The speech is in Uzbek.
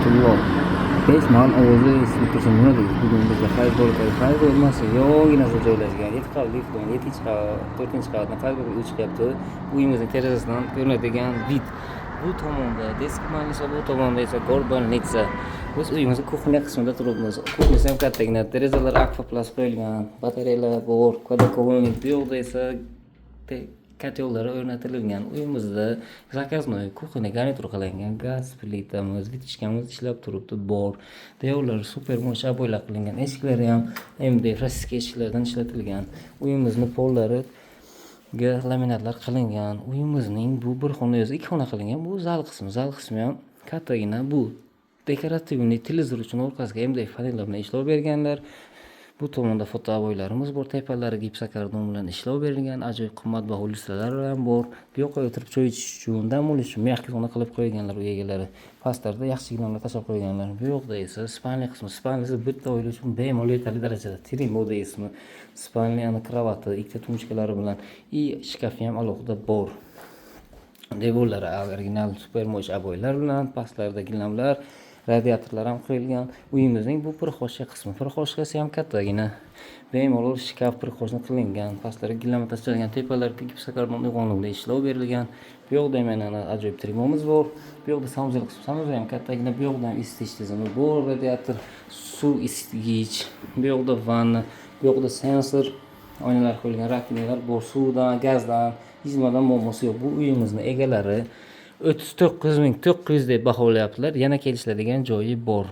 rahmatulloh. 5 man ovozi eshitilib tursa nima deydi? Bugun bizda hayır bo'lmasa yo'g'inasi joylashgan 7 qavatli lift bilan 7-chi qavat, 4-chi qavatdan fayz chiqyapti. Uyimizning terazasidan ko'rinadigan vid. Bu tomonda Desk-больница, bu tomonda esa Gor-больница. Biz uyimizning kuxnya qismida turibmiz. Kuxnyasi ham kattagina, derazalar Aquaplast qo'yilgan, batareyalar bor, qo'lnik. Bu yoqda esa kotyollar o'rnatilgan. Uyimizda zakaznoy kuxnya garnitur qilingan, gaz plitamiz, vitishkamiz ishlab turibdi, bor. Devorlar super mo'ysha bo'ylab qilingan. Eshiklari ham MDF rossiyskiy eshiklardan ishlatilgan. Uyimizning pollari laminatlar qilingan. Uyimizning bu bir xona o'zi 2 xona qilingan. Bu zal qismi. Zal qismi ham kattagina. Bu dekorativniy televizor uchun orqasiga MDF panellar bilan ishlov berganlar. Bu tomonda fotoavoylarimiz bor, tepalari gipsokardon bilan ishlov berilgan, ajoyib qimmatbaho lyustralar ham bor. Bu yoqqa o'tirib choy ichish uchun, dam olish uchun mehki xona qilib qo'yganlar uy egalari. Pastlarda yaxshi gilamlar tashlab qo'yganlar. Bu yoqda esa spalni qismi. Spalnisi bitta oila uchun bemalol yetarli darajada. Trimoda ismi. Spalni ana kravati, ikkita tumchkalari bilan shkafi ham alohida bor. Devorlari original super mo'sh aboylar bilan, pastlarda gilamlar, radiatorlar ham qo'yilgan. Uyimizning bu pirxoshka qismi. Pirxoshkasi ham kattagina. Bemalol shkaf pirxoshna qilingan. Pastlarga gilam tashlangan, tepalarga gipsokardon uyg'onligida ishlov berilgan. Bu yoqda mana ajoyib trimomiz bor. Bu yoqda sanuzel qismi. Sanuzel ham kattagina. Bu yoqda ham isitish tizimi bor, radiator, suv isitgich. Bu yoqda vanna, bu yoqda sensor, oynalar qo'yilgan, rakinalar bor. Suvdan, gazdan, izmadan muammosi yo'q. Bu uyimizning egalari 39.900 deb baholayaptilar. Yana kelishadigan joyi bor.